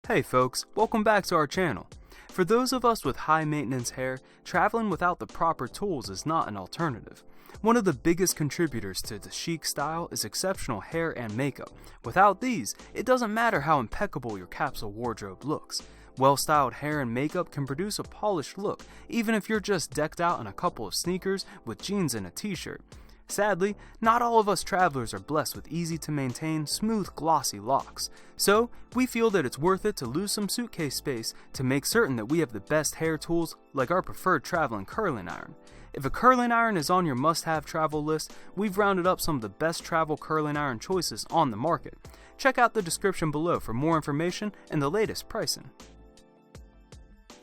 Hey folks, welcome back to our channel. For those of us with high maintenance hair, traveling without the proper tools is not an alternative. One of the biggest contributors to the chic style is exceptional hair and makeup. Without these, it doesn't matter how impeccable your capsule wardrobe looks. Well-styled hair and makeup can produce a polished look, even if you're just decked out in a couple of sneakers with jeans and a t-shirt. Sadly, not all of us travelers are blessed with easy-to-maintain, smooth, glossy locks. So, we feel that it's worth it to lose some suitcase space to make certain that we have the best hair tools like our preferred traveling curling iron. If a curling iron is on your must-have travel list, we've rounded up some of the best travel curling iron choices on the market. Check out the description below for more information and the latest pricing.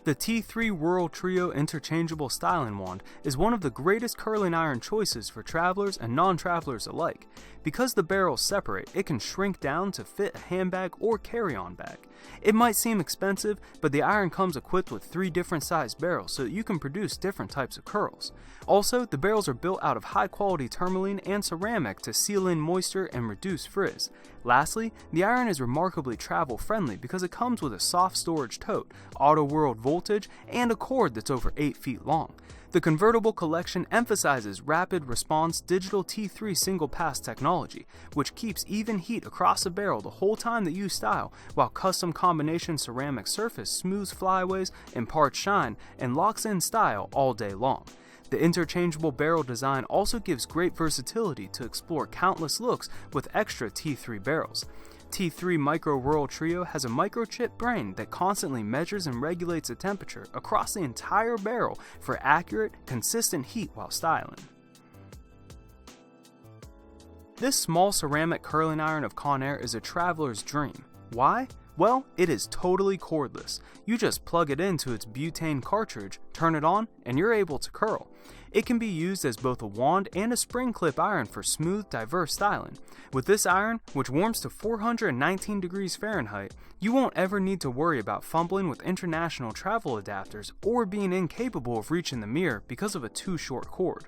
The T3 Whirl Trio Interchangeable Styling Wand is one of the greatest curling iron choices for travelers and non-travelers alike. Because the barrels separate, it can shrink down to fit a handbag or carry-on bag. It might seem expensive, but the iron comes equipped with 3 different sized barrels so that you can produce different types of curls. Also, the barrels are built out of high-quality tourmaline and ceramic to seal in moisture and reduce frizz. Lastly, the iron is remarkably travel-friendly because it comes with a soft storage tote, auto-whirled voltage, and a cord that's over 8 feet long. The convertible collection emphasizes rapid response digital T3 single pass technology, which keeps even heat across the barrel the whole time that you style, while custom combination ceramic surface smooths flyaways, imparts shine, and locks in style all day long. The interchangeable barrel design also gives great versatility to explore countless looks with extra T3 barrels. T3 Micro Whirl Trio has a microchip brain that constantly measures and regulates the temperature across the entire barrel for accurate, consistent heat while styling. This small ceramic curling iron of Conair is a traveler's dream. Why? Well, it is totally cordless. You just plug it into its butane cartridge, turn it on, and you're able to curl. It can be used as both a wand and a spring clip iron for smooth, diverse styling. With this iron, which warms to 419 degrees Fahrenheit, you won't ever need to worry about fumbling with international travel adapters or being incapable of reaching the mirror because of a too short cord.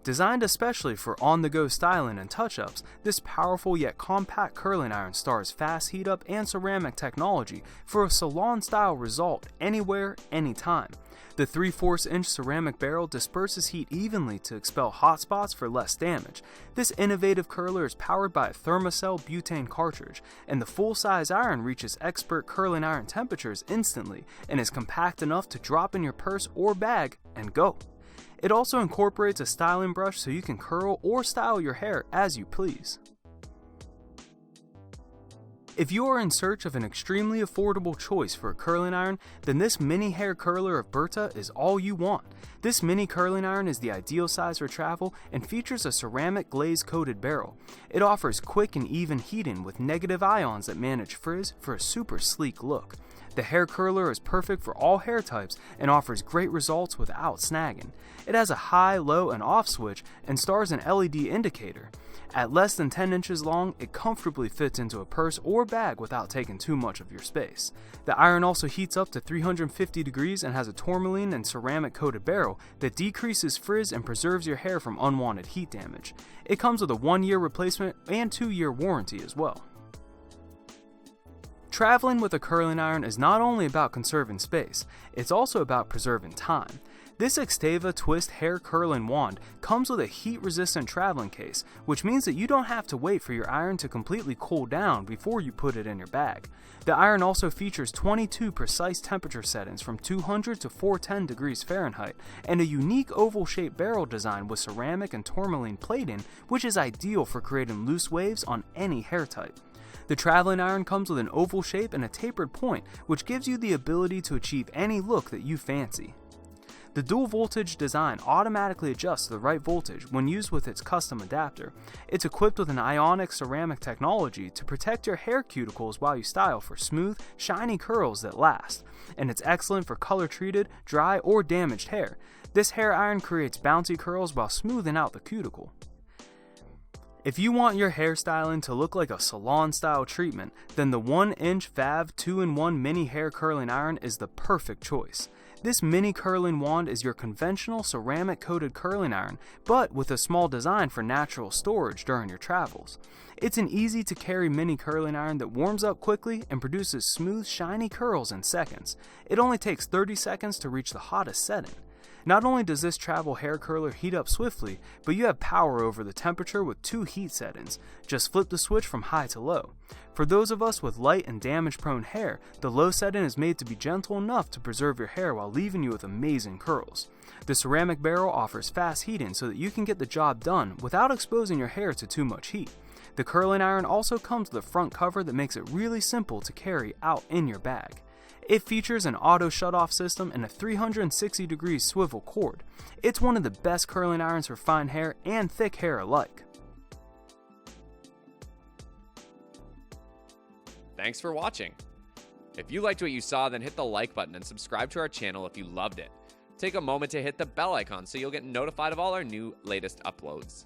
Designed especially for on-the-go styling and touch-ups, this powerful yet compact curling iron stars fast heat-up and ceramic technology for a salon-style result anywhere, anytime. The 3/4-inch ceramic barrel disperses heat evenly to expel hot spots for less damage. This innovative curler is powered by a Thermacell butane cartridge, and the full-size iron reaches expert curling iron temperatures instantly and is compact enough to drop in your purse or bag and go. It also incorporates a styling brush so you can curl or style your hair as you please. If you are in search of an extremely affordable choice for a curling iron, then this mini hair curler of Berta is all you want. This mini curling iron is the ideal size for travel and features a ceramic glaze coated barrel. It offers quick and even heating with negative ions that manage frizz for a super sleek look. The hair curler is perfect for all hair types and offers great results without snagging. It has a high, low, and off switch and stars an LED indicator. At less than 10 inches long, it comfortably fits into a purse or bag without taking too much of your space. The iron also heats up to 350 degrees and has a tourmaline and ceramic coated barrel that decreases frizz and preserves your hair from unwanted heat damage. It comes with a 1-year replacement and 2-year warranty as well. Traveling with a curling iron is not only about conserving space, it's also about preserving time. This Xtava Twist Hair Curling Wand comes with a heat-resistant traveling case, which means that you don't have to wait for your iron to completely cool down before you put it in your bag. The iron also features 22 precise temperature settings from 200 to 410 degrees Fahrenheit, and a unique oval-shaped barrel design with ceramic and tourmaline plating, which is ideal for creating loose waves on any hair type. The traveling iron comes with an oval shape and a tapered point, which gives you the ability to achieve any look that you fancy. The dual voltage design automatically adjusts to the right voltage when used with its custom adapter. It's equipped with an ionic ceramic technology to protect your hair cuticles while you style for smooth, shiny curls that last. And it's excellent for color-treated, dry, or damaged hair. This hair iron creates bouncy curls while smoothing out the cuticle. If you want your hairstyling to look like a salon-style treatment, then the 1-inch VAV 2-in-1 mini hair curling iron is the perfect choice. This mini curling wand is your conventional ceramic coated curling iron, but with a small design for natural storage during your travels. It's an easy to carry mini curling iron that warms up quickly and produces smooth, shiny curls in seconds. It only takes 30 seconds to reach the hottest setting. Not only does this travel hair curler heat up swiftly, but you have power over the temperature with 2 heat settings. Just flip the switch from high to low. For those of us with light and damage-prone hair, the low setting is made to be gentle enough to preserve your hair while leaving you with amazing curls. The ceramic barrel offers fast heating so that you can get the job done without exposing your hair to too much heat. The curling iron also comes with a front cover that makes it really simple to carry out in your bag. It features an auto shutoff system and a 360-degree swivel cord. It's one of the best curling irons for fine hair and thick hair alike. Thanks for watching. If you liked what you saw, then hit the like button and subscribe to our channel if you loved it. Take a moment to hit the bell icon so you'll get notified of all our new latest uploads.